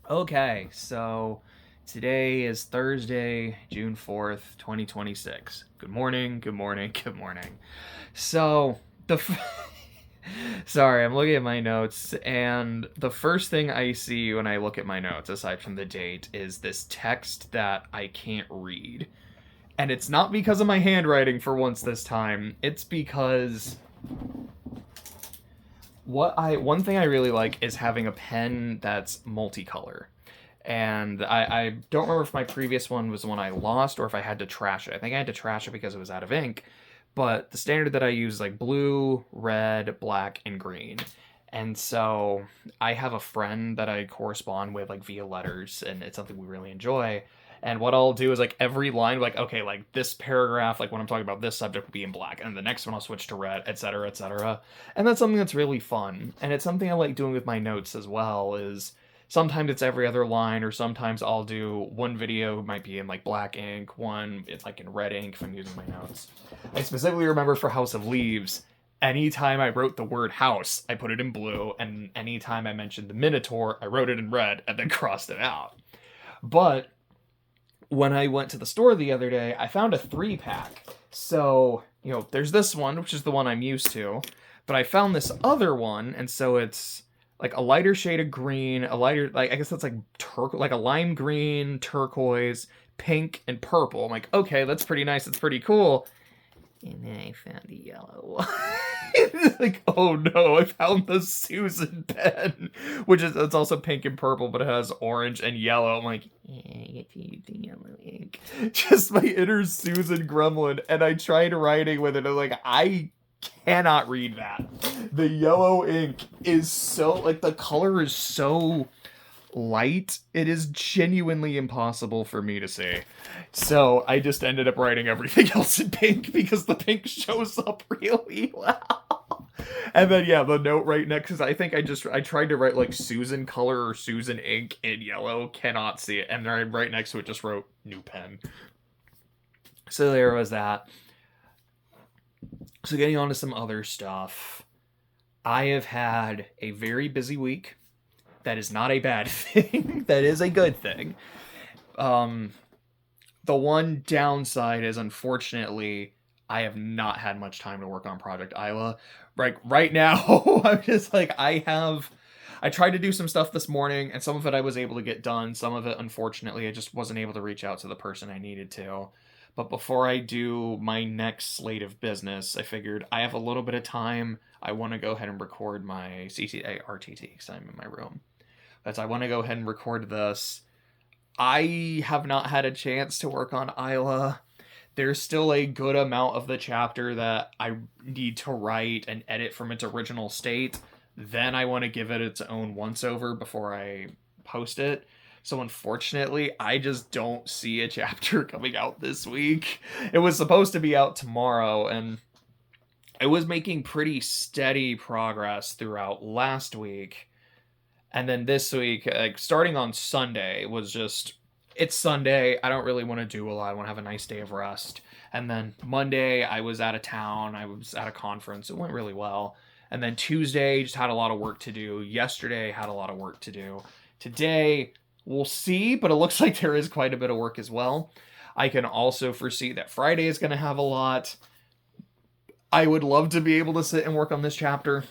Okay, so today is Thursday, June 4th, 2026. Good morning, good morning, good morning. So, the. Sorry, I'm looking at my notes, and the first thing I see when I look at my notes, aside from the date, is this text that I can't read. And it's not because of my handwriting for once this time, it's because one thing I really like is having a pen that's multicolor. And I don't remember if my previous one was the one I lost or if I had to trash it. I think I had to trash it because it was out of ink. But the standard that I use is like blue, red, black, and green. And so I have a friend that I correspond with like via letters, and it's something we really enjoy. And what I'll do is like every line, like, okay, like this paragraph, like when I'm talking about this subject will be in black, and the next one I'll switch to red, etc., etc. And that's something that's really fun. And it's something I like doing with my notes as well, is sometimes it's every other line, or sometimes I'll do one video might be in like black ink, one it's like in red ink if I'm using my notes. I specifically remember for House of Leaves, anytime I wrote the word house, I put it in blue, and anytime I mentioned the Minotaur, I wrote it in red and then crossed it out. But when I went to the store the other day, I found a 3-pack. So, there's this one, which is the one I'm used to, but I found this other one, and so it's like a lighter shade of green, a lighter, like, I guess that's like like a lime green, turquoise, pink, and purple. I'm like, okay, that's pretty nice, that's pretty cool. And then I found the yellow one. Like, oh no, I found the Susan pen, which is it's also pink and purple, but it has orange and yellow. I'm like, yeah, I get to use the yellow ink. Just my inner Susan gremlin, and I tried writing with it. I'm like, I cannot read that. The yellow ink is so like the color is so light, it is genuinely impossible for me to see. So I just ended up writing everything else in pink because the pink shows up really well. And then yeah, the note right next, because I think I tried to write like Susan color or Susan ink in yellow, cannot see it, and then right next to it just wrote new pen. So there was that. So getting on to some other stuff. I have had a very busy week. That is not a bad thing. That is a good thing. Um, the one downside is unfortunately I have not had much time to work on Project Isla. Right now, I'm just like I tried to do some stuff this morning, and some of it I was able to get done. Some of it, unfortunately, I just wasn't able to reach out to the person I needed to. But before I do my next slate of business, I figured I have a little bit of time. I want to go ahead and record my CCA RTT because I'm in my room. As I want to go ahead and record this. I have not had a chance to work on Isla. There's still a good amount of the chapter that I need to write and edit from its original state. Then I want to give it its own once over before I post it. So unfortunately, I just don't see a chapter coming out this week. It was supposed to be out tomorrow, and it was making pretty steady progress throughout last week. And then this week, like starting on Sunday, was just it's Sunday. I don't really want to do a lot. I want to have a nice day of rest. And then Monday, I was out of town. I was at a conference. It went really well. And then Tuesday, just had a lot of work to do. Yesterday, had a lot of work to do. Today, we'll see, but it looks like there is quite a bit of work as well. I can also foresee that Friday is going to have a lot. I would love to be able to sit and work on this chapter,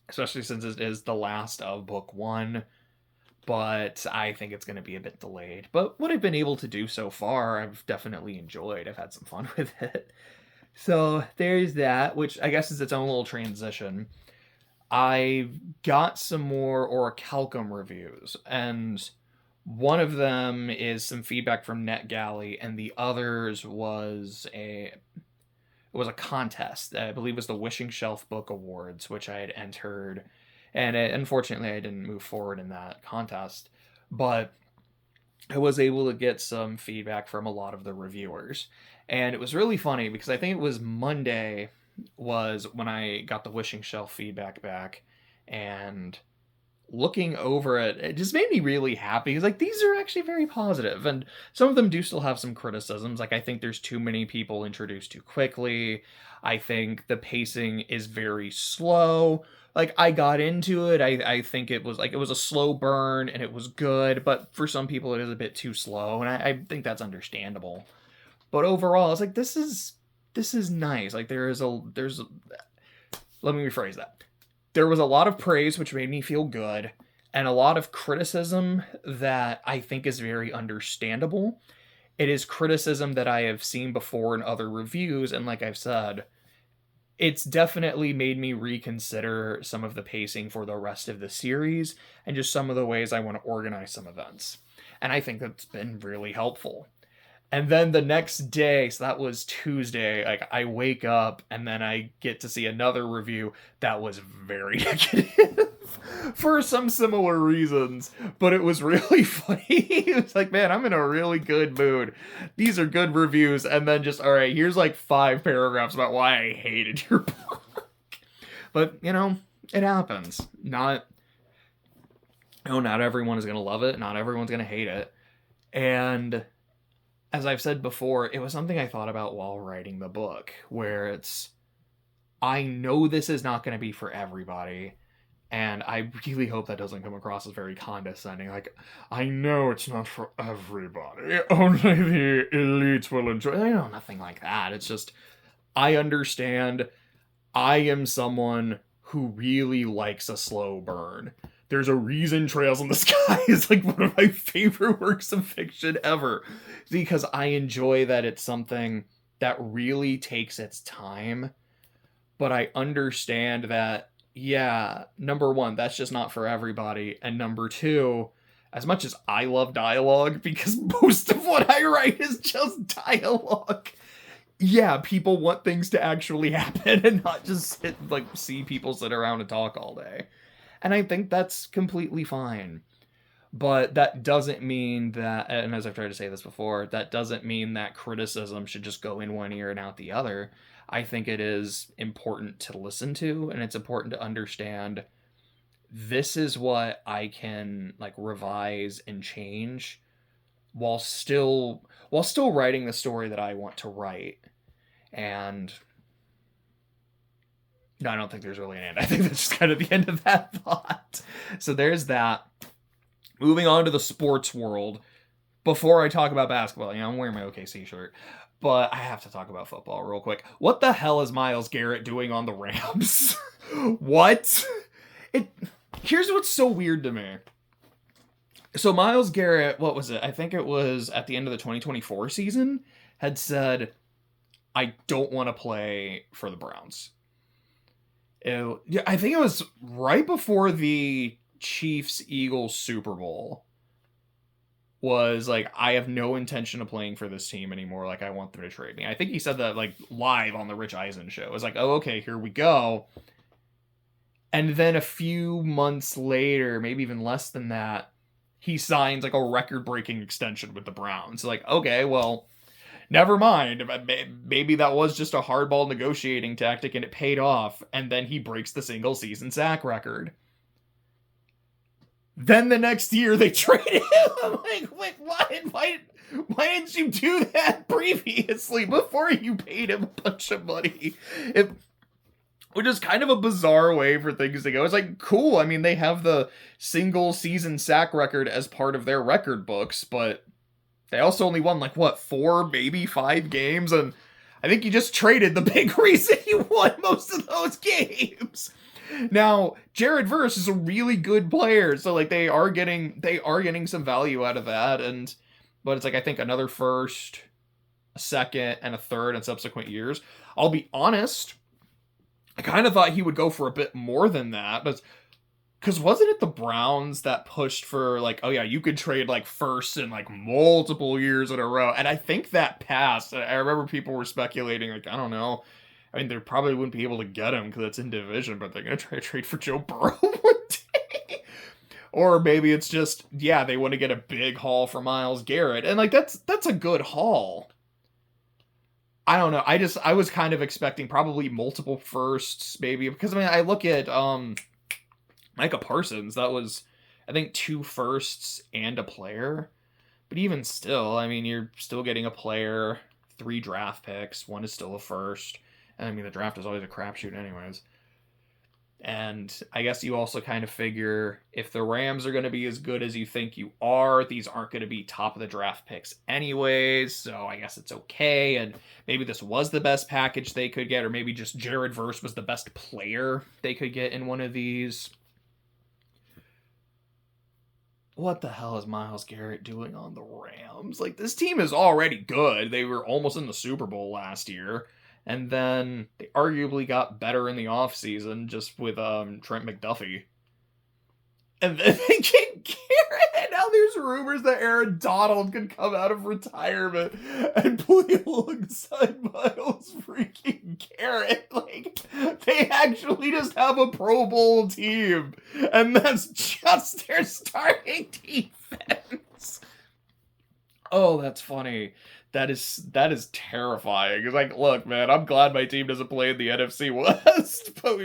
especially since it is the last of book one. But I think it's going to be a bit delayed. But what I've been able to do so far, I've definitely enjoyed. I've had some fun with it. So there's that, which I guess is its own little transition. I got some more Orichalcum reviews, and one of them is some feedback from NetGalley, and the others was a contest. I believe it was the Wishing Shelf Book Awards, which I had entered, and unfortunately I didn't move forward in that contest. But I was able to get some feedback from a lot of the reviewers, and it was really funny because I think it was Monday was when I got the Wishing Shelf feedback back, and looking over it, it just made me really happy. It's like, these are actually very positive, and some of them do still have some criticisms. Like, I think there's too many people introduced too quickly. I think the pacing is very slow. Like, I got into it. I think it was like, it was a slow burn and it was good, but for some people it is a bit too slow, and I think that's understandable. But overall, it's like, this is nice. Like, let me rephrase that. There was a lot of praise, which made me feel good, and a lot of criticism that I think is very understandable. It is criticism that I have seen before in other reviews, and like I've said, it's definitely made me reconsider some of the pacing for the rest of the series and just some of the ways I want to organize some events. And I think that's been really helpful. And then the next day, so that was Tuesday, like, I wake up and then I get to see another review that was very negative for some similar reasons, but it was really funny. It was like, man, I'm in a really good mood. These are good reviews. And then just, all right, here's like 5 paragraphs about why I hated your book. But, it happens. Not everyone is going to love it. Not everyone's going to hate it. And as I've said before, it was something I thought about while writing the book, where I know this is not going to be for everybody, and I really hope that doesn't come across as very condescending. Like, I know it's not for everybody, only the elites will enjoy. I know, nothing like that. It's just, I understand. I am someone who really likes a slow burn. There's a reason Trails in the Sky is like one of my favorite works of fiction ever, because I enjoy that it's something that really takes its time. But I understand that, yeah, number one, that's just not for everybody. And number two, as much as I love dialogue, because most of what I write is just dialogue, yeah, people want things to actually happen and not just see people sit around and talk all day. And I think that's completely fine. But that doesn't mean that, and as I've tried to say this before, that doesn't mean that criticism should just go in one ear and out the other. I think it is important to listen to, and it's important to understand this is what I can revise and change while still writing the story that I want to write. And no, I don't think there's really an end. I think that's just kind of the end of that thought. So there's that. Moving on to the sports world. Before I talk about basketball, I'm wearing my OKC shirt, but I have to talk about football real quick. What the hell is Myles Garrett doing on the Rams? What? Here's what's so weird to me. So Myles Garrett, what was it? I think it was at the end of the 2024 season, had said, I don't want to play for the Browns. I think it was right before the Chiefs-Eagles Super Bowl. Was like, I have no intention of playing for this team anymore. Like, I want them to trade me. I think he said that live on the Rich Eisen show. It was like, oh, okay, here we go. And then a few months later, maybe even less than that, he signs a record-breaking extension with the Browns. Like, okay, well, never mind. Maybe that was just a hardball negotiating tactic and it paid off. And then he breaks the single-season sack record. Then the next year they traded him. I'm like, wait, why didn't you do that previously before you paid him a bunch of money? Which is kind of a bizarre way for things to go. It's like, cool. I mean, they have the single season sack record as part of their record books, but they also only won 4, maybe 5 games. And I think you just traded the big reason you won most of those games. Now, Jared Verse is a really good player, so they are getting some value out of that, but it's I think another first, a second, and a third in subsequent years. I'll be honest, I kind of thought he would go for a bit more than that, but because wasn't it the Browns that pushed for oh yeah, you could trade first in multiple years in a row, and I think that passed. I remember people were speculating I don't know. I mean, they probably wouldn't be able to get him because it's in division, but they're going to try to trade for Joe Burrow one day. Or maybe it's just, yeah, they want to get a big haul for Myles Garrett. And that's a good haul. I don't know. I was kind of expecting probably multiple firsts, maybe. Because I mean, I look at Micah Parsons. That was I think 2 firsts and a player. But even still, I mean, you're still getting a player, 3 draft picks, 1 is still a first. And I mean, the draft is always a crapshoot anyways. And I guess you also kind of figure if the Rams are going to be as good as you think you are, these aren't going to be top of the draft picks anyways, so I guess it's okay. And maybe this was the best package they could get, or maybe just Jared Verse was the best player they could get in one of these. What the hell is Myles Garrett doing on the Rams? Like, this team is already good. They were almost in the Super Bowl last year. And then they arguably got better in the offseason just with Trent McDuffie. And then they get Garrett. Now there's rumors that Aaron Donald could come out of retirement and play alongside Myles freaking Garrett. Like, they actually just have a Pro Bowl team. And that's just their starting defense. Oh, that's funny. That is terrifying. It's like, look, man, I'm glad my team doesn't play in the NFC West, but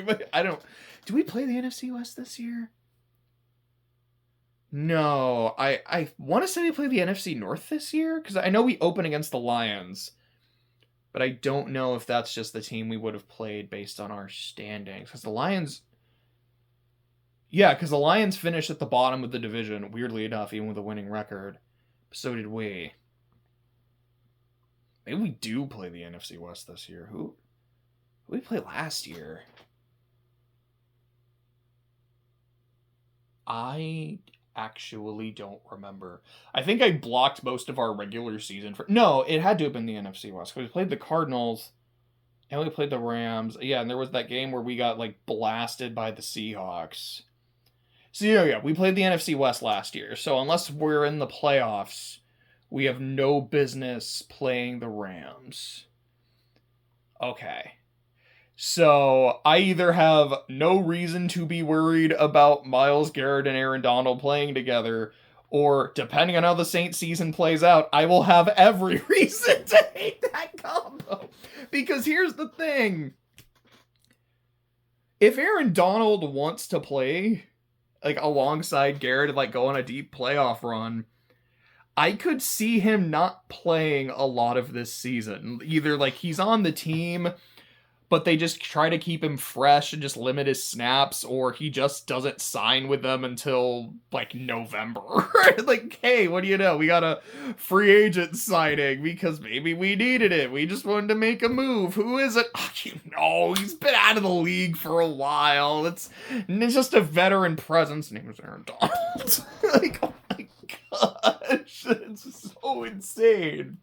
do we play the NFC West this year? No, I want to say we play the NFC North this year, because I know we open against the Lions, but I don't know if that's just the team we would have played based on our standings, because the Lions finished at the bottom of the division, weirdly enough, even with a winning record. So did we. Maybe we do play the NFC West this year. Who did we play last year? I actually don't remember. I think I blocked most of our regular season for... No, it had to have been the NFC West. We played the Cardinals, and we played the Rams. Yeah, and there was that game where we got, like, blasted by the Seahawks. So, yeah, we played the NFC West last year. So unless we're in the playoffs, we have no business playing the Rams. Okay. So I either have no reason to be worried about Myles Garrett and Aaron Donald playing together, or depending on how the Saints season plays out, I will have every reason to hate that combo. Because here's the thing. If Aaron Donald wants to play, like, alongside Garrett and, like, go on a deep playoff run, I could see him not playing a lot of this season. Either, like, he's on the team, but they just try to keep him fresh and just limit his snaps, or he just doesn't sign with them until, like, November. Like, hey, what do you know? We got a free agent signing because maybe we needed it. We just wanted to make a move. Who is it? Oh, he's been out of the league for a while. It's just a veteran presence. His name was Aaron Donald. Like, oh my gosh, it's so insane.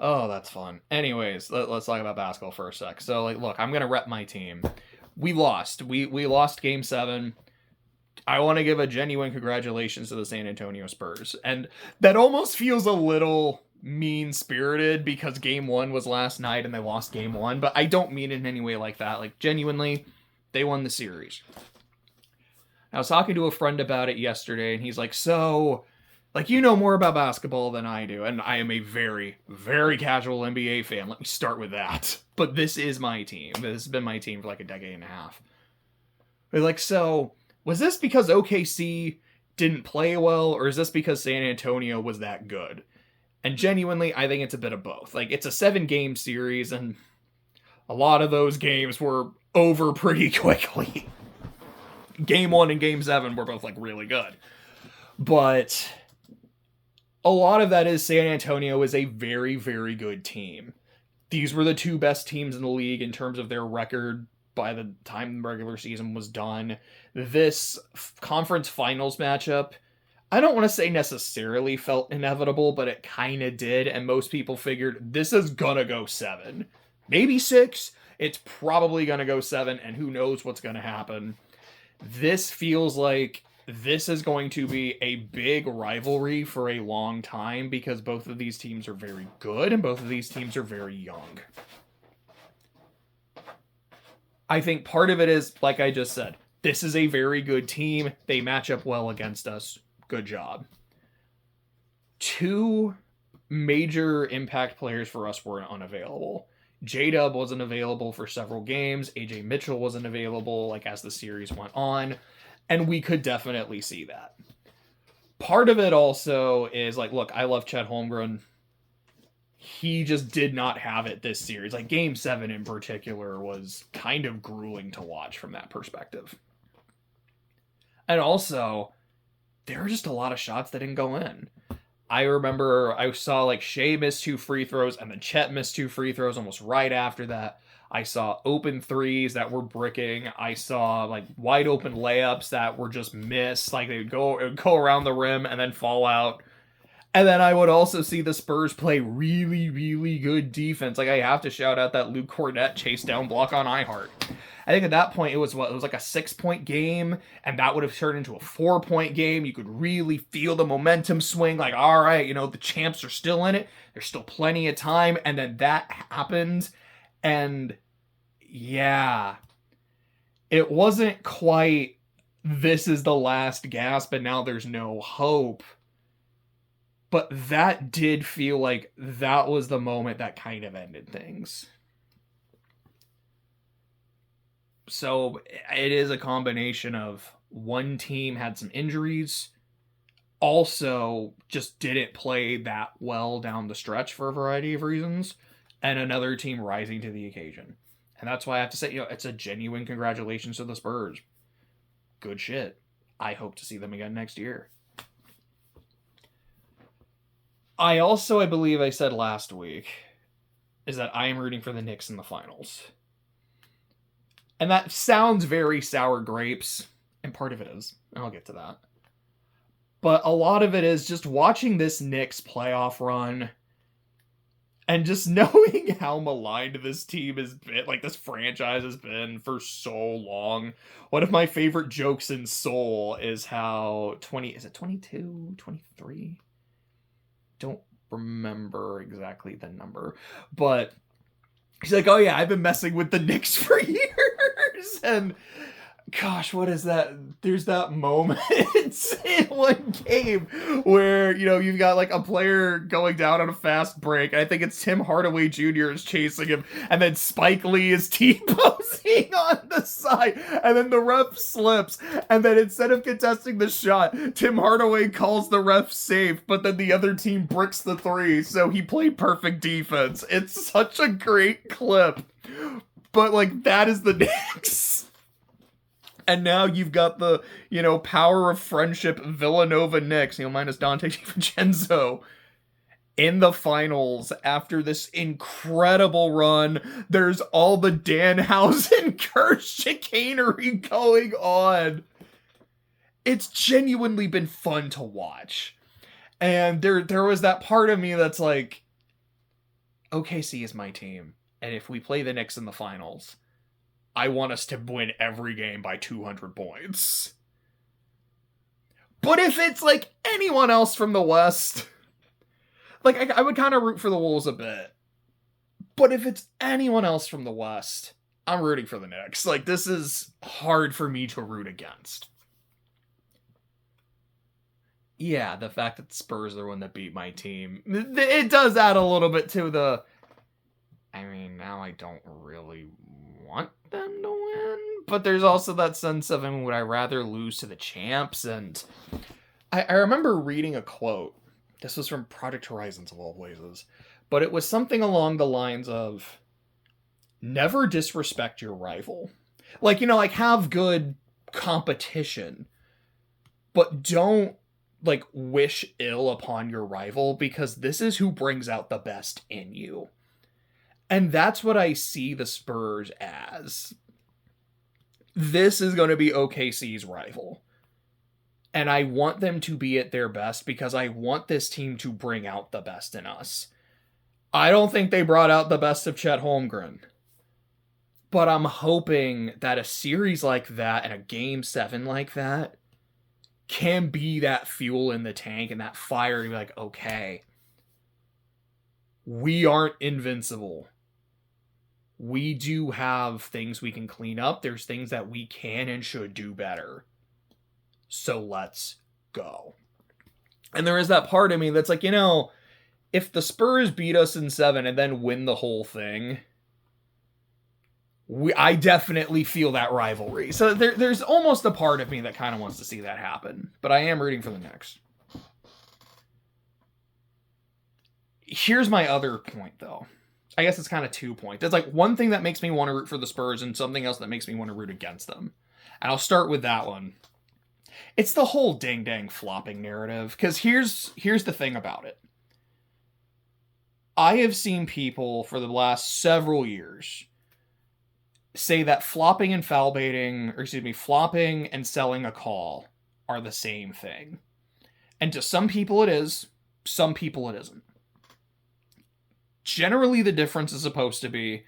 Oh, that's fun. Anyways, let's talk about basketball for a sec. So, like, look, I'm going to rep my team. We lost. We lost Game 7. I want to give a genuine congratulations to the San Antonio Spurs. And that almost feels a little mean-spirited because Game 1 was last night and they lost Game 1. But I don't mean it in any way like that. Like, genuinely, they won the series. I was talking to a friend about it yesterday, and he's like, so... like, you know more about basketball than I do, and I am a very, very casual NBA fan. Let me start with that. But this is my team. This has been my team for like a decade and a half. They're like, so, was this because OKC didn't play well, or is this because San Antonio was that good? And genuinely, I think it's a bit of both. Like, it's a 7-game series, and a lot of those games were over pretty quickly. Game 1 and Game 7 were both, like, really good. But a lot of that is San Antonio is a very, very good team. These were the 2 best teams in the league in terms of their record by the time the regular season was done. This conference finals matchup, I don't want to say necessarily felt inevitable, but it kind of did, and most people figured this is gonna go 7. Maybe 6. It's probably gonna go 7, and who knows what's gonna happen. This feels like this is going to be a big rivalry for a long time because both of these teams are very good and both of these teams are very young. I think part of it is, like I just said, this is a very good team. They match up well against us. Good job. 2 major impact players for us were unavailable. J-Dub wasn't available for several games. AJ Mitchell wasn't available, like, as the series went on. And we could definitely see that. Part of it also is like, look, I love Chet Holmgren. He just did not have it this series. Like Game 7 in particular was kind of grueling to watch from that perspective. And also, there were just a lot of shots that didn't go in. I remember I saw like Shea miss 2 free throws and then Chet missed 2 free throws almost right after that. I saw open threes that were bricking. I saw like wide open layups that were just missed. Like it would go around the rim and then fall out. And then I would also see the Spurs play really, really good defense. Like I have to shout out that Luke Cornett chase down block on Ihart. I think at that point it was like a 6-point game, and that would have turned into a 4-point game. You could really feel the momentum swing. Like, all right, the champs are still in it. There's still plenty of time. And then that happened. And yeah, it wasn't quite this is the last gasp and now there's no hope. But that did feel like that was the moment that kind of ended things. So it is a combination of one team had some injuries, also just didn't play that well down the stretch for a variety of reasons, and another team rising to the occasion. And that's why I have to say, it's a genuine congratulations to the Spurs. Good shit. I hope to see them again next year. I believe I said last week, is that I am rooting for the Knicks in the finals. And that sounds very sour grapes, and part of it is. I'll get to that. But a lot of it is just watching this Knicks playoff run and just knowing how maligned this team has been, like this franchise has been for so long. One of my favorite jokes in Soul is how 22, 23? Don't remember exactly the number, but he's like, oh yeah, I've been messing with the Knicks for years. And gosh, what is that? There's that moment in one game where, you've got like a player going down on a fast break. I think it's Tim Hardaway Jr. is chasing him, and then Spike Lee is T-posing on the side, and then the ref slips, and then instead of contesting the shot, Tim Hardaway calls the ref safe, but then the other team bricks the three, so he played perfect defense. It's such a great clip. But like, that is the Knicks. And now you've got the, power of friendship Villanova Knicks, minus Dante DiVincenzo, in the finals after this incredible run. There's all the Danhausen curse chicanery going on. It's genuinely been fun to watch. And there was that part of me that's like, OKC is my team. And if we play the Knicks in the finals, I want us to win every game by 200 points. But if it's like anyone else from the West, like I would kind of root for the Wolves a bit. But if it's anyone else from the West, I'm rooting for the Knicks. Like, this is hard for me to root against. Yeah, the fact that the Spurs are the one that beat my team, it does add a little bit to the... I mean, now I don't really want them to win, but there's also that sense of, would I rather lose to the champs? And I remember reading a quote. This was from Project Horizons of all places, but it was something along the lines of, never disrespect your rival. Like, have good competition, but don't wish ill upon your rival, because this is who brings out the best in you. And that's what I see the Spurs as. This is going to be OKC's rival. And I want them to be at their best because I want this team to bring out the best in us. I don't think they brought out the best of Chet Holmgren. But I'm hoping that a series like that and a Game 7 like that can be that fuel in the tank and that fire to be like, okay, we aren't invincible. We do have things we can clean up. There's things that we can and should do better. So let's go. And there is that part of me that's like, if the Spurs beat us in 7 and then win the whole thing, I definitely feel that rivalry. So there's almost a part of me that kind of wants to see that happen. But I am rooting for the Knicks. Here's my other point, though. I guess it's kind of 2 points. There's like one thing that makes me want to root for the Spurs and something else that makes me want to root against them. And I'll start with that one. It's the whole dang flopping narrative. Because here's the thing about it. I have seen people for the last several years say that flopping and foul baiting, or excuse me, flopping and selling a call are the same thing. And to some people it is, some people it isn't. Generally, the difference is supposed to be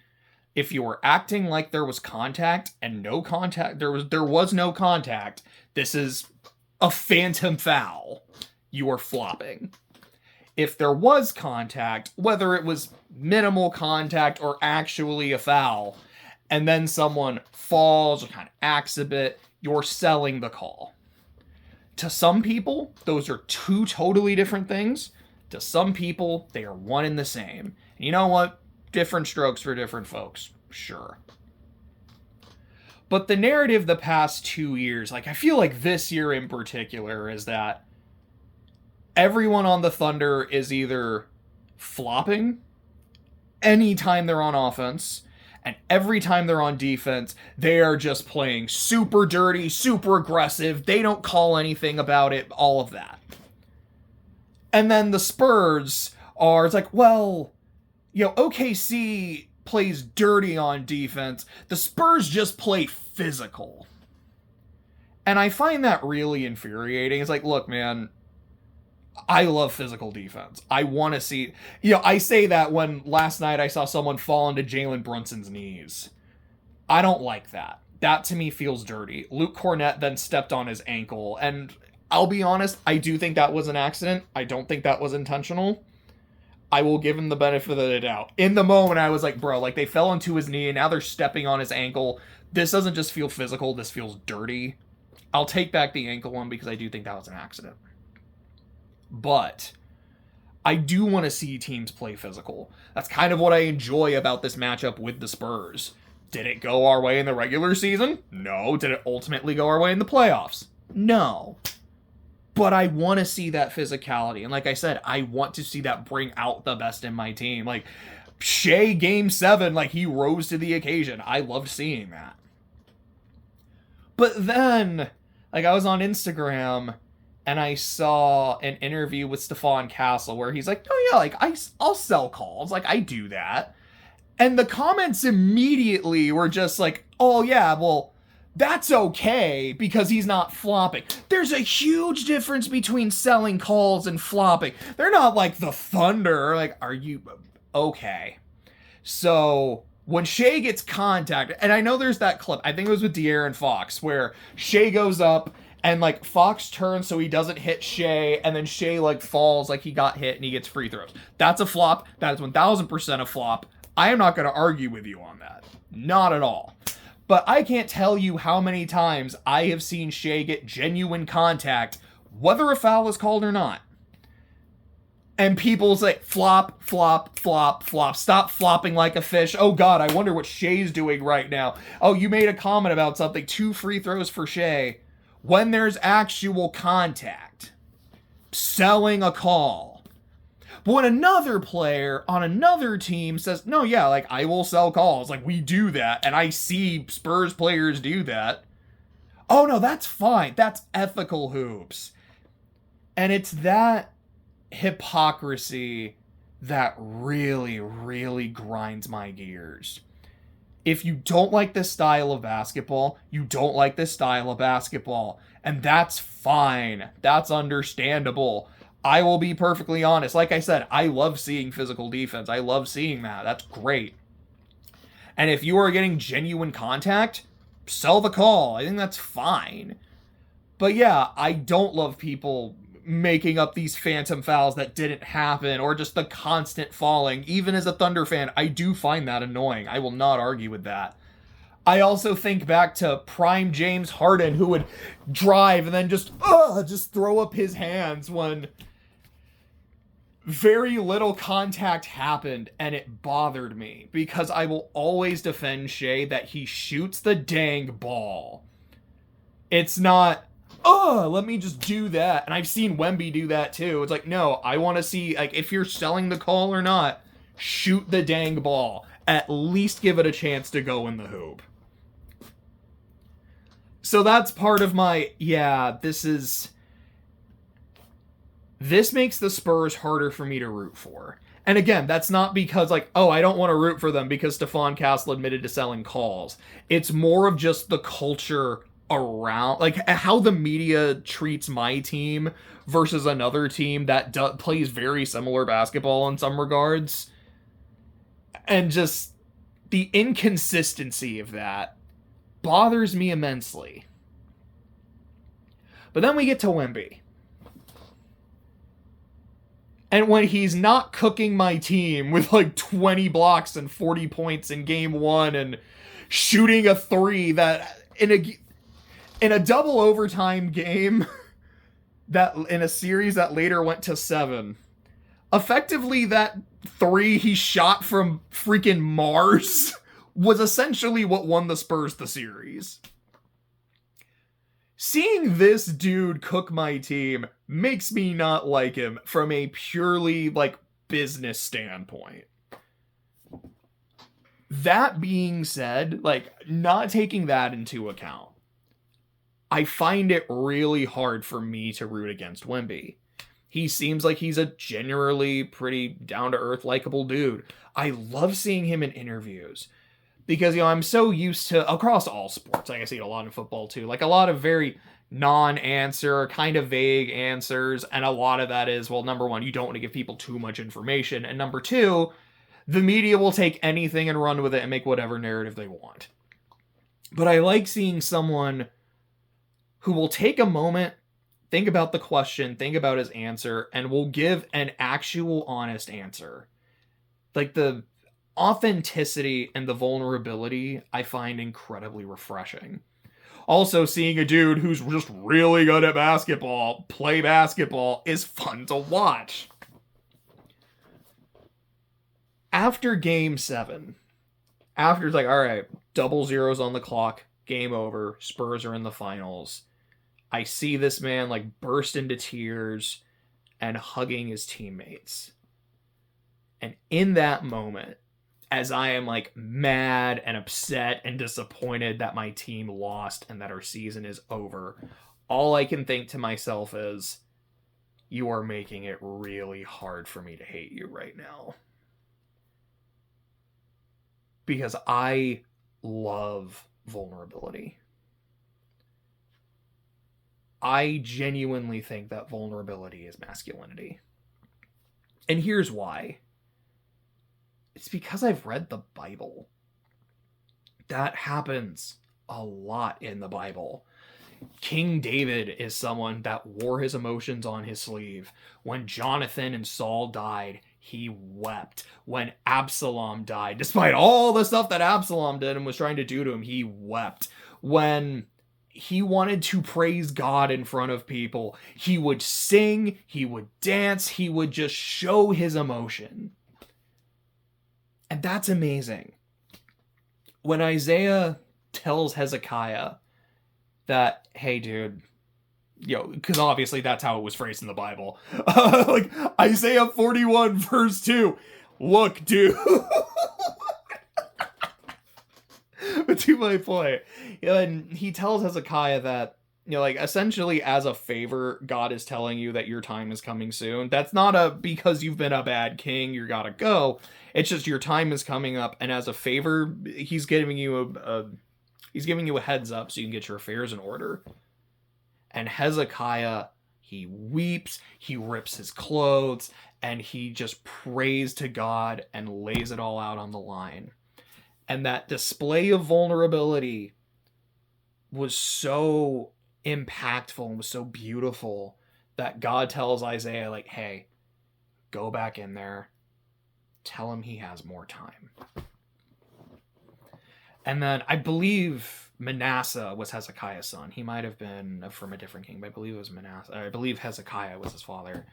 if you were acting like there was contact and no contact, there was no contact, this is a phantom foul. You are flopping. If there was contact, whether it was minimal contact or actually a foul, and then someone falls or kind of acts a bit, you're selling the call. To some people, those are two totally different things. To some people, they are one and the same. And you know what? Different strokes for different folks. Sure. But the narrative the past 2 years, like I feel like this year in particular, is that everyone on the Thunder is either flopping anytime they're on offense, and every time they're on defense, they are just playing super dirty, super aggressive. They don't call anything about it, all of that. And then the Spurs are, it's like, well, OKC plays dirty on defense. The Spurs just play physical. And I find that really infuriating. It's like, look, man, I love physical defense. I want to see... I say that when last night I saw someone fall into Jalen Brunson's knees. I don't like that. That to me feels dirty. Luke Cornett then stepped on his ankle. And I'll be honest, I do think that was an accident. I don't think that was intentional. I will give him the benefit of the doubt. In the moment, I was like, bro, like they fell into his knee and now they're stepping on his ankle. This doesn't just feel physical. This feels dirty. I'll take back the ankle one because I do think that was an accident. But I do want to see teams play physical. That's kind of what I enjoy about this matchup with the Spurs. Did it go our way in the regular season? No. Did it ultimately go our way in the playoffs? No. But I want to see that physicality. And like I said, I want to see that bring out the best in my team. Like, Shea Game 7, like, he rose to the occasion. I loved seeing that. But then, like, I was on Instagram and I saw an interview with Stephon Castle where he's like, oh yeah, like, I'll sell calls. Like, I do that. And the comments immediately were just like, oh yeah, well, that's okay because he's not flopping. There's a huge difference between selling calls and flopping. They're not like the Thunder. Like, are you okay? So when Shea gets contacted, and I know there's that clip, I think it was with De'Aaron Fox, where Shea goes up and like Fox turns so he doesn't hit Shea, and then Shea like falls like he got hit and he gets free throws. That's a flop. That is 1000% a flop. I am not going to argue with you on that. Not at all. But I can't tell you how many times I have seen Shea get genuine contact, whether a foul is called or not. And people say, flop, flop, flop, flop. Stop flopping like a fish. Oh God, I wonder what Shea's doing right now. Oh, you made a comment about something. 2 free throws for Shea. When there's actual contact. Selling a call. But when another player on another team says, no, yeah, like, I will sell calls. Like, we do that. And I see Spurs players do that. Oh, no, that's fine. That's ethical hoops. And it's that hypocrisy that really, really grinds my gears. If you don't like this style of basketball, you don't like this style of basketball. And that's fine. That's understandable. I will be perfectly honest. Like I said, I love seeing physical defense. I love seeing that. That's great. And if you are getting genuine contact, sell the call. I think that's fine. But yeah, I don't love people making up these phantom fouls that didn't happen, or just the constant falling. Even as a Thunder fan, I do find that annoying. I will not argue with that. I also think back to prime James Harden, who would drive and then just throw up his hands when very little contact happened, and it bothered me because I will always defend Shea that he shoots the dang ball. It's not, oh, let me just do that. And I've seen Wemby do that too. It's like, no, I want to see, like, if you're selling the call or not, shoot the dang ball. At least give it a chance to go in the hoop. So that's part of my, this makes the Spurs harder for me to root for. And again, that's not because, like, oh, I don't want to root for them because Stephon Castle admitted to selling calls. It's more of just the culture around, like, how the media treats my team versus another team that plays very similar basketball in some regards. And just the inconsistency of that bothers me immensely. But then we get to Wemby. And when he's not cooking my team with like 20 blocks and 40 points in game 1 and shooting a 3 that in a double overtime game that in a series that later went to 7, effectively that 3 he shot from freaking Mars was essentially what won the Spurs the series. Seeing this dude cook my team makes me not like him from a purely, like, business standpoint. That being said, like, not taking that into account, I find it really hard for me to root against Wemby. He seems like he's a generally pretty down-to-earth, likable dude. I love seeing him in interviews. Because, I'm so used to, across all sports, like I see it a lot in football too, like a lot of very non-answer, kind of vague answers, and a lot of that is, well, number one, you don't want to give people too much information, and number two, the media will take anything and run with it and make whatever narrative they want. But I like seeing someone who will take a moment, think about the question, think about his answer, and will give an actual honest answer. Like, the authenticity and the vulnerability I find incredibly refreshing. Also, seeing a dude who's just really good at basketball play basketball is fun to watch. After game 7, after it's like, all right, 0-0 on the clock, game over, Spurs are in the finals, I see this man like burst into tears and hugging his teammates. And in that moment, as I am like mad and upset and disappointed that my team lost and that our season is over, all I can think to myself is, you are making it really hard for me to hate you right now. Because I love vulnerability. I genuinely think that vulnerability is masculinity. And here's why. It's because I've read the Bible. That happens a lot in the Bible. King David is someone that wore his emotions on his sleeve. When Jonathan and Saul died, he wept. When Absalom died, despite all the stuff that Absalom did and was trying to do to him, he wept. When he wanted to praise God in front of people, he would sing, he would dance, he would just show his emotion. And that's amazing. When Isaiah tells Hezekiah that, hey, dude, because obviously that's how it was phrased in the Bible. Like, Isaiah 41 verse 2. Look, dude. But to my point, and he tells Hezekiah that, like, essentially as a favor, God is telling you that your time is coming soon. That's not a because you've been a bad king, you gotta go. It's just your time is coming up, and as a favor, he's giving you a heads up so you can get your affairs in order. And Hezekiah, he weeps, he rips his clothes, and he just prays to God and lays it all out on the line. And that display of vulnerability was so impactful and was so beautiful that God tells Isaiah, like, hey, go back in there, tell him he has more time. And then I believe Manasseh was Hezekiah's son. He might have been from a different king, but I believe it was Manasseh. I believe Hezekiah was his father.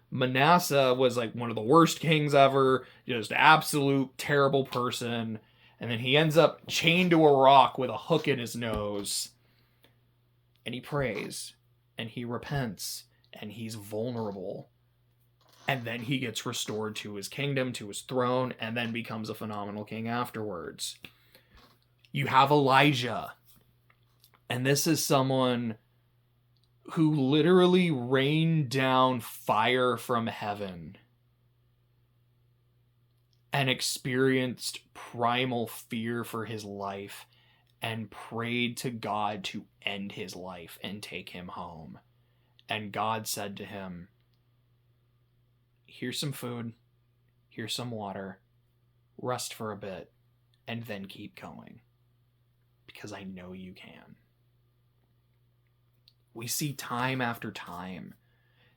Manasseh was like one of the worst kings ever, just absolute terrible person. And then he ends up chained to a rock with a hook in his nose. And he prays. And he repents. And he's vulnerable. And then he gets restored to his kingdom, to his throne, and then becomes a phenomenal king afterwards. You have Elijah. And this is someone who literally rained down fire from heaven and experienced primal fear for his life and prayed to God to end his life and take him home. And God said to him, here's some food, here's some water, rest for a bit, and then keep going, because I know you can. We see time after time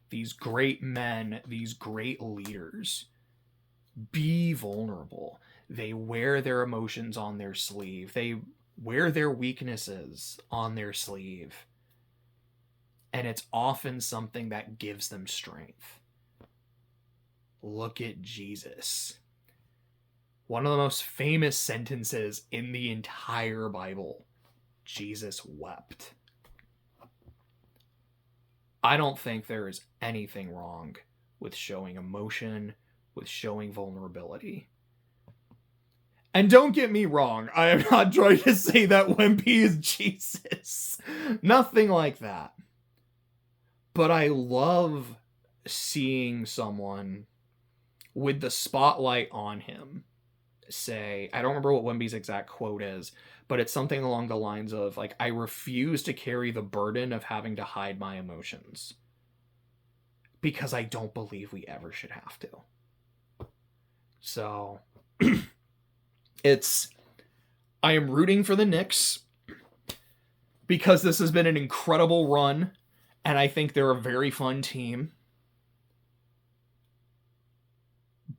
these great men, these great leaders be vulnerable. They wear their emotions on their sleeve. They wear their weaknesses on their sleeve. And it's often something that gives them strength. Look at Jesus. One of the most famous sentences in the entire Bible. Jesus wept. I don't think there is anything wrong with showing emotion, with showing vulnerability. And don't get me wrong, I am not trying to say that Wimpy is Jesus. Nothing like that. But I love seeing someone with the spotlight on him say, I don't remember what Wemby's exact quote is, but it's something along the lines of, like, I refuse to carry the burden of having to hide my emotions. Because I don't believe we ever should have to. So, I am rooting for the Knicks because this has been an incredible run, and I think they're a very fun team.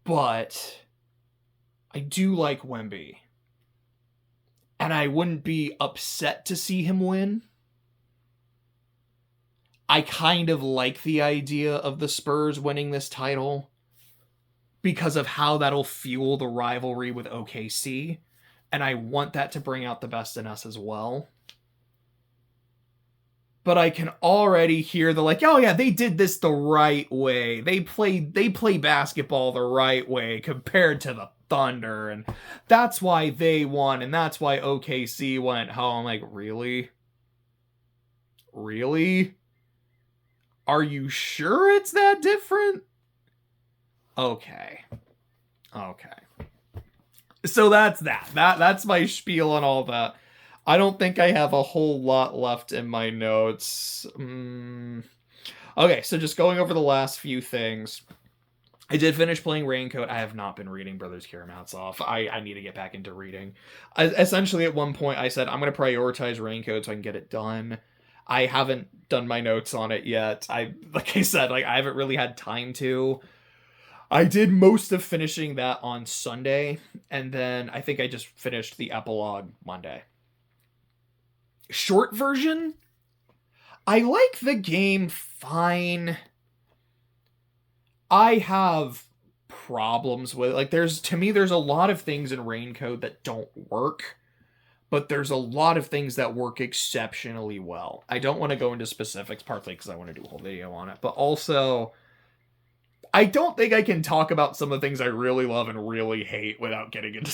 But I do like Wemby. And I wouldn't be upset to see him win. I kind of like the idea of the Spurs winning this title because of how that'll fuel the rivalry with OKC. And I want that to bring out the best in us as well. But I can already hear the like, oh yeah, they did this the right way. They play basketball the right way compared to the Thunder, and that's why they won, and that's why OKC went home. Like, really? Really? Are you sure it's that different? Okay. So that's that. That's my spiel on all that. I don't think I have a whole lot left in my notes. Okay, so just going over the last few things. I did finish playing Raincoat. I have not been reading Brothers Karamazov. I need to get back into reading. Essentially, at one point, I said, I'm going to prioritize Raincoat so I can get it done. I haven't done my notes on it yet. Like I said, I haven't really had time to. I did most of finishing that on Sunday, and then I think I just finished the epilogue Monday. Short version? I like the game fine. I have problems with it. Like, to me, there's a lot of things in Raincoat that don't work, but there's a lot of things that work exceptionally well. I don't want to go into specifics, partly because I want to do a whole video on it, but also, I don't think I can talk about some of the things I really love and really hate without getting into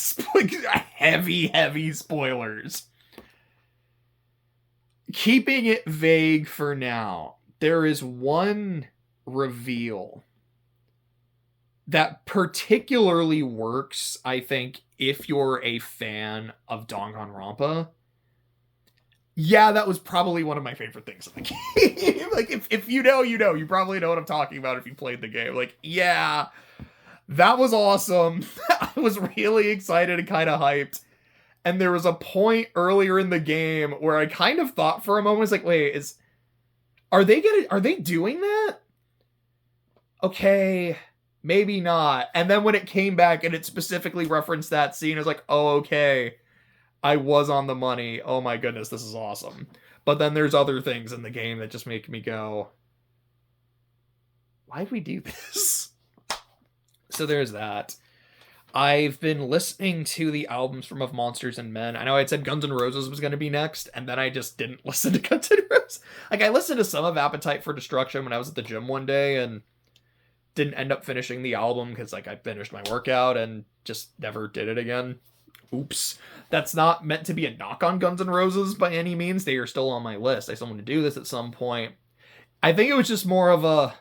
heavy spoilers. Keeping it vague for now, there is one reveal that particularly works, I think, if you're a fan of Danganronpa. Yeah, that was probably one of my favorite things in the game. Like, if you know, you know. You probably know what I'm talking about if you played the game. Like, yeah, that was awesome. I was really excited and kind of hyped. And there was a point earlier in the game where I kind of thought for a moment, I was like, wait, are they doing that? Okay, maybe not. And then when it came back and it specifically referenced that scene, I was like, oh, okay. I was on the money. Oh my goodness, this is awesome. But then there's other things in the game that just make me go, why'd we do this? So there's that. I've been listening to the albums from Of Monsters and Men. I know I said Guns N' Roses was going to be next, and then I just didn't listen to Guns N' Roses. Like, I listened to some of Appetite for Destruction when I was at the gym one day, and didn't end up finishing the album because, like, I finished my workout and just never did it again. Oops. That's not meant to be a knock on Guns N' Roses by any means. They are still on my list. I still want to do this at some point. I think it was just more of a...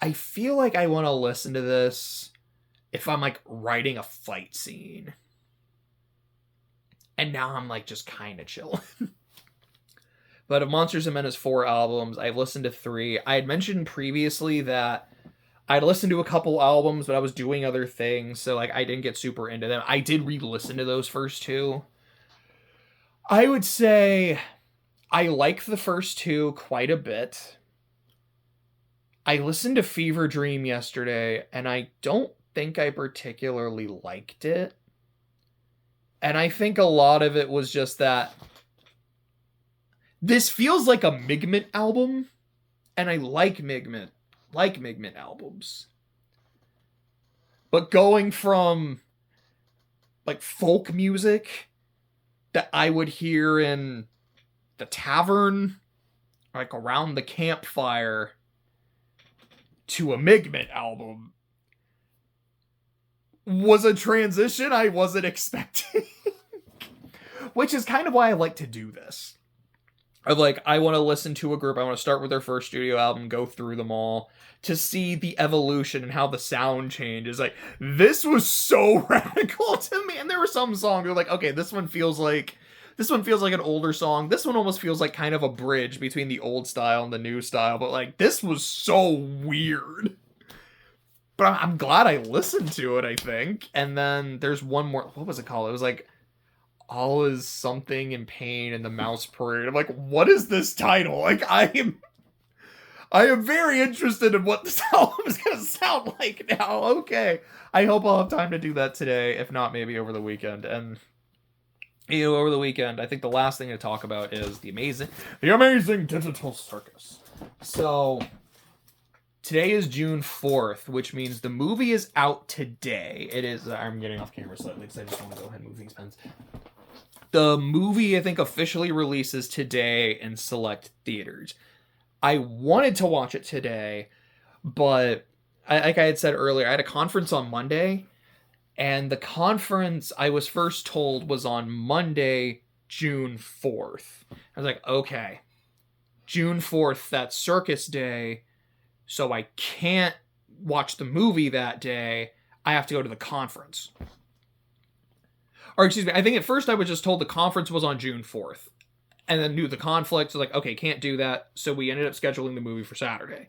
I feel like I want to listen to this if I'm, like, writing a fight scene. And now I'm, like, just kind of chilling. But Of Monsters and Men is 4 albums. I've listened to 3. I had mentioned previously that I'd listened to a couple albums, but I was doing other things, so, like, I didn't get super into them. I did re-listen to those first 2. I would say I like the first 2 quite a bit. I listened to Fever Dream yesterday, and I don't think I particularly liked it. And I think a lot of it was just that this feels like a Migment album, and I like Migment albums. But going from, like, folk music that I would hear in the tavern, like around the campfire, to a Migment album was a transition I wasn't expecting. Which is kind of why I like to do this. Of, like, I want to listen to a group, I want to start with their first studio album, go through them all, to see the evolution and how the sound changes. Like, this was so radical to me. And there were some songs that were like, okay, this one feels like an older song. This one almost feels like kind of a bridge between the old style and the new style. But, like, this was so weird. But I'm glad I listened to it, I think. And then there's one more, what was it called? It was like, All Is Something in Pain in the Mouse Parade. I'm like, what is this title? Like, I am very interested in what this album is going to sound like now. Okay. I hope I'll have time to do that today. If not, maybe over the weekend. And, you know, over the weekend, I think the last thing to talk about is the amazing Digital Circus. So, today is June 4th, which means the movie is out today. It is, I'm getting off camera slightly because I just want to go ahead and move these pens. The movie, I think, officially releases today in select theaters. I wanted to watch it today, but like I had said earlier, I had a conference on Monday, and the conference I was first told was on Monday, June 4th. I was like, okay, June 4th, that's Circus Day, so I can't watch the movie that day. I have to go to the conference. Or excuse me, I think at first I was just told the conference was on June 4th. And then knew the conflict, so like, okay, can't do that. So we ended up scheduling the movie for Saturday.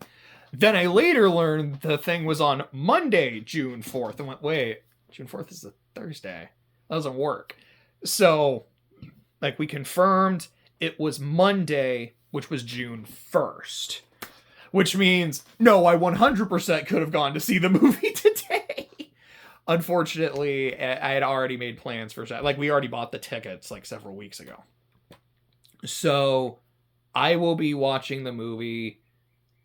Then I later learned the thing was on Monday, June 4th. And went, wait, June 4th is a Thursday. That doesn't work. So, like, we confirmed it was Monday, which was June 1st. Which means, no, I 100% could have gone to see the movie today. Unfortunately, I had already made plans for that. Like, we already bought the tickets, like, several weeks ago. So, I will be watching the movie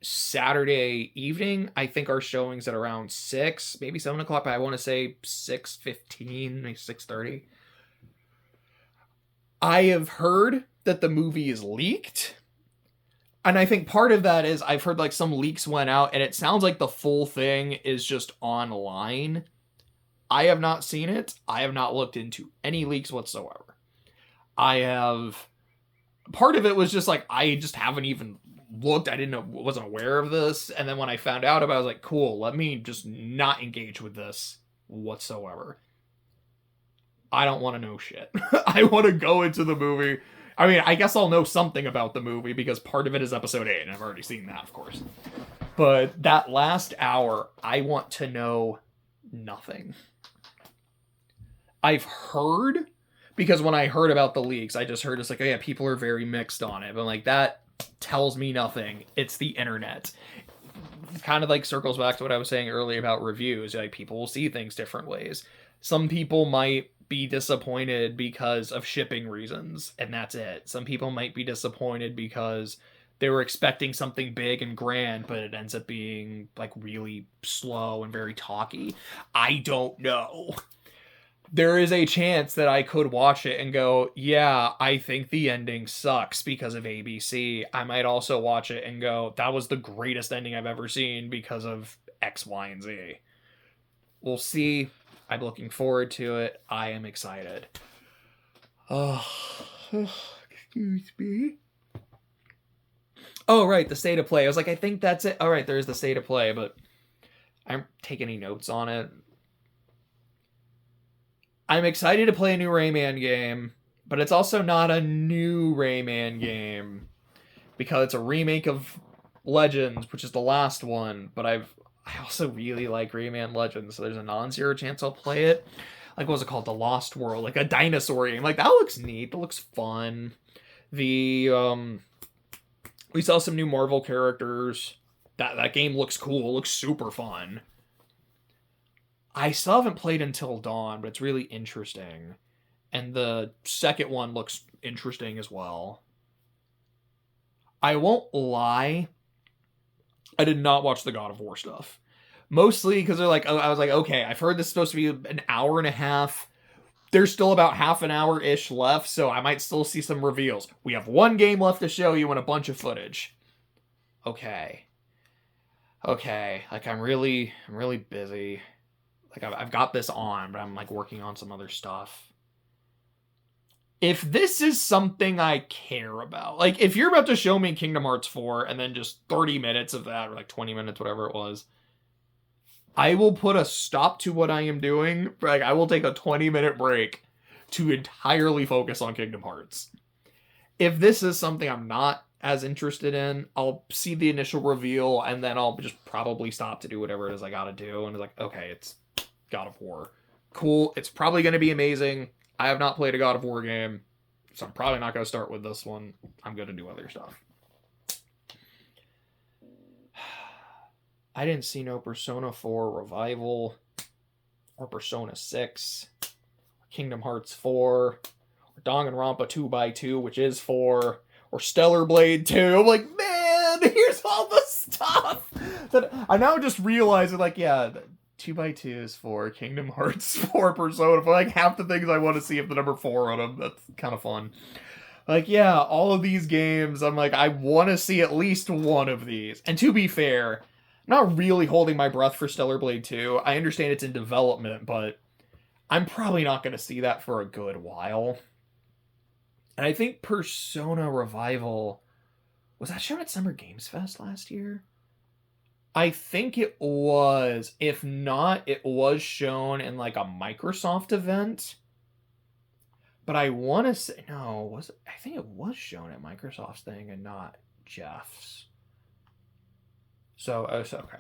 Saturday evening. I think our showing's at around 6, maybe 7 o'clock, but I want to say 6:15, maybe 6:30. I have heard that the movie is leaked. And I think part of that is I've heard, like, some leaks went out, and it sounds like the full thing is just online. I have not seen it. I have not looked into any leaks whatsoever. Part of it was just like, I just haven't even looked. I wasn't aware of this. And then when I found out about it, I was like, cool, let me just not engage with this whatsoever. I don't want to know shit. I want to go into the movie. I mean, I guess I'll know something about the movie because part of it is episode 8, and I've already seen that, of course. But that last hour, I want to know nothing. I've heard, because when I heard about the leaks, I just heard it's like, oh yeah, people are very mixed on it. But like, that tells me nothing. It's the internet. It kind of like circles back to what I was saying earlier about reviews. Like, people will see things different ways. Some people might be disappointed because of shipping reasons, and that's it. Some people might be disappointed because they were expecting something big and grand, but it ends up being like really slow and very talky. I don't know. There is a chance that I could watch it and go, yeah, I think the ending sucks because of ABC. I might also watch it and go, that was the greatest ending I've ever seen because of X, Y, and Z. We'll see. I'm looking forward to it. I am excited. Oh, excuse me. Oh, right, the state of play. I was like, I think that's it. All right, there's the state of play, but I don't take any notes on it. I'm excited to play a new Rayman game, but it's also not a new Rayman game because it's a remake of Legends, which is the last one. But I also really like Rayman Legends, so there's a non-zero chance I'll play it. Like, what was it called? The Lost World, like a dinosaur game. Like, that looks neat. That looks fun. We saw some new Marvel characters. That game looks cool. It looks super fun. I still haven't played Until Dawn, but it's really interesting. And the second one looks interesting as well. I won't lie, I did not watch the God of War stuff. Mostly because they're like, I was like, okay, I've heard this is supposed to be an hour and a half. There's still about half an hour-ish left, so I might still see some reveals. We have one game left to show you and a bunch of footage. Okay. Like, I'm really busy. Like, I've got this on, but I'm, like, working on some other stuff. If this is something I care about, like, if you're about to show me Kingdom Hearts 4 and then just 30 minutes of that, or, like, 20 minutes, whatever it was, I will put a stop to what I am doing. Like, I will take a 20-minute break to entirely focus on Kingdom Hearts. If this is something I'm not as interested in, I'll see the initial reveal, and then I'll just probably stop to do whatever it is I gotta do, and it's like, okay, it's God of War. Cool. It's probably going to be amazing. I have not played a God of War game, so I'm probably not going to start with this one. I'm going to do other stuff. I didn't see no Persona 4 Revival, or Persona 6, or Kingdom Hearts 4, or Danganronpa 2x2, which is 4, or Stellar Blade 2. I'm like, man, here's all the stuff that I now just realize, like, yeah, 2x2 is 4, Kingdom Hearts 4, Persona 4, like half the things I want to see if the number 4 on them. That's kind of fun. Like, yeah, all of these games, I'm like, I want to see at least one of these. And to be fair, I'm not really holding my breath for Stellar Blade 2. I understand it's in development, but I'm probably not going to see that for a good while. And I think Persona Revival, was that shown at Summer Games Fest last year? I think it was. If not, it was shown in like a Microsoft event. But I want to say, no, was it? I think it was shown at Microsoft's thing and not Jeff's. So okay.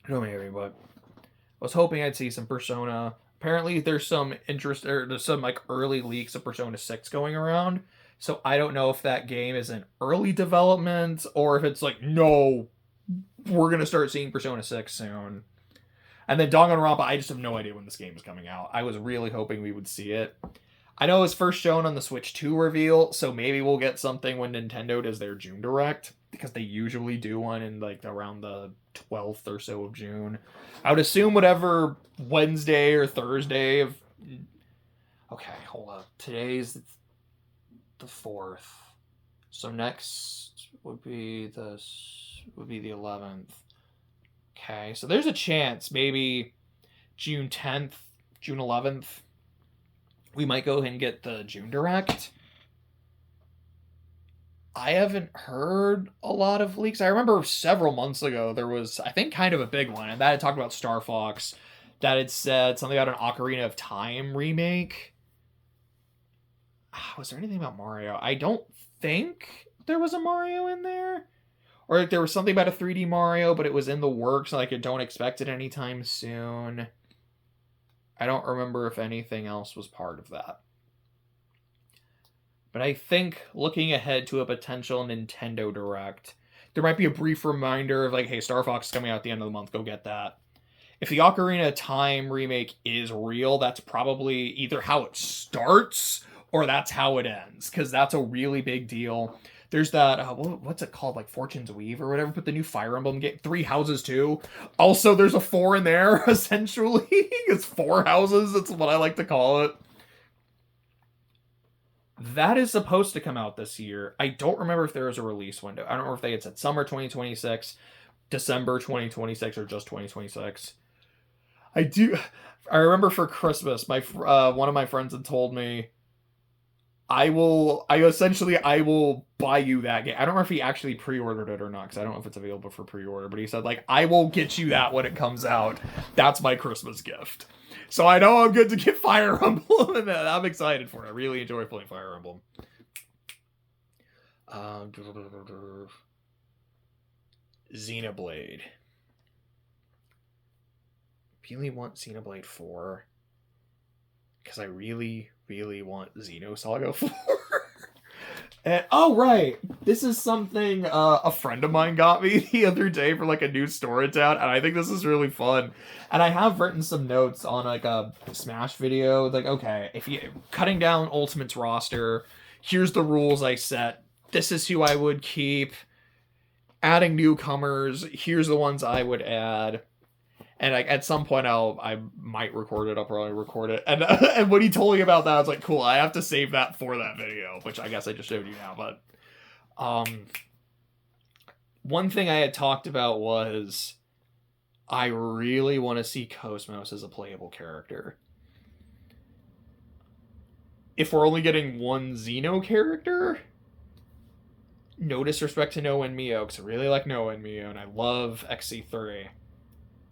No, maybe, but I was hoping I'd see some Persona. Apparently, there's some interest, or there's some like early leaks of Persona 6 going around. So I don't know if that game is in early development or if it's like, no, we're going to start seeing Persona 6 soon. And then Danganronpa, I just have no idea when this game is coming out. I was really hoping we would see it. I know it was first shown on the Switch 2 reveal, so maybe we'll get something when Nintendo does their June Direct, because they usually do one in like around the 12th or so of June. I would assume whatever Wednesday or Thursday of... Okay, hold up. Today's the 4th. So next would be the 11th. Okay, so there's a chance maybe June 10th, June 11th, we might go ahead and get the June Direct. I haven't heard a lot of leaks. I remember several months ago there was, I think, kind of a big one, and that had talked about Star Fox, that had said something about an Ocarina of Time remake. Was there anything about Mario? I don't think there was a Mario in there. Or like there was something about a 3D Mario, but it was in the works, like I don't expect it anytime soon. I don't remember if anything else was part of that. But I think looking ahead to a potential Nintendo Direct, there might be a brief reminder of like, hey, Star Fox is coming out at the end of the month, go get that. If the Ocarina of Time remake is real, that's probably either how it starts or that's how it ends, because that's a really big deal. There's that, what's it called? Like Fortune's Weave or whatever, but the new Fire Emblem game, 3 houses too. Also, there's a 4 in there, essentially. It's 4 houses, that's what I like to call it. That is supposed to come out this year. I don't remember if there is a release window. I don't know if they had said summer 2026, December 2026, or just 2026. I remember for Christmas, one of my friends had told me, I will buy you that game. I don't know if he actually pre-ordered it or not, because I don't know if it's available for pre-order, but he said, like, I will get you that when it comes out. That's my Christmas gift. So I know I'm good to get Fire Emblem, and I'm excited for it. I really enjoy playing Fire Emblem. Xenoblade. Really want Xenoblade 4. Because I really, really want Xenosaga 4. And, oh, right. This is something a friend of mine got me the other day for like a new store in town, and I think this is really fun. And I have written some notes on like a Smash video. Like, okay, if you cutting down Ultimate's roster, here's the rules I set. This is who I would keep. Adding newcomers, here's the ones I would add. And like at some point I might record it. I'll probably record it. And when he told me about that, I was like, cool, I have to save that for that video, which I guess I just showed you now. But one thing I had talked about was I really want to see Cosmos as a playable character. If we're only getting one Xeno character, no disrespect to Noah and Mio, because I really like Noah and Mio, and I love XC3.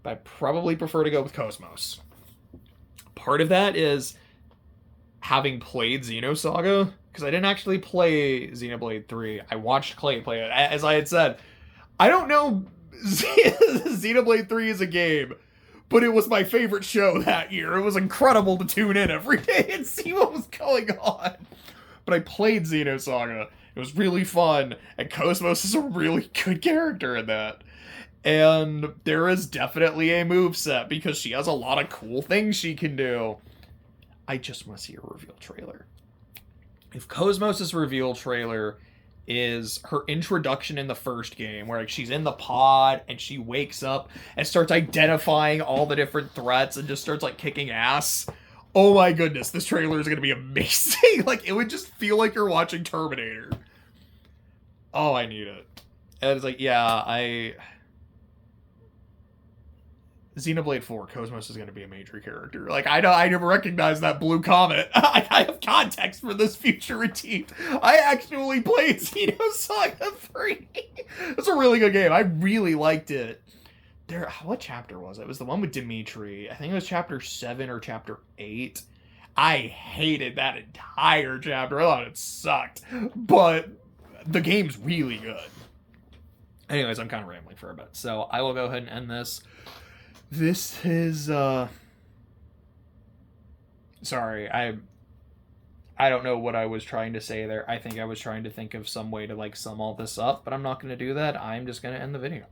But I probably prefer to go with Cosmos. Part of that is having played Xenosaga, because I didn't actually play Xenoblade 3. I watched Clay play it. As I had said, I don't know Xenoblade 3 is a game, but it was my favorite show that year. It was incredible to tune in every day and see what was going on. But I played Xenosaga. It was really fun, and Cosmos is a really good character in that. And there is definitely a moveset because she has a lot of cool things she can do. I just want to see a reveal trailer. If Cosmos' reveal trailer is her introduction in the first game, where like she's in the pod and she wakes up and starts identifying all the different threats and just starts like kicking ass. Oh my goodness, this trailer is going to be amazing. Like, it would just feel like you're watching Terminator. Oh, I need it. And it's like, yeah, Xenoblade 4, Cosmos is going to be a major character. Like, I never recognized that blue comet. I have context for this future routine. I actually played Xenosaga 3. It's a really good game. I really liked it. What chapter was it? It was the one with Dimitri. I think it was chapter 7 or chapter 8. I hated that entire chapter. I thought it sucked. But the game's really good. Anyways, I'm kind of rambling for a bit. So I will go ahead and end this. This is, sorry, I don't know what I was trying to say there. I think I was trying to think of some way to, like, sum all this up, but I'm not going to do that. I'm just going to end the video.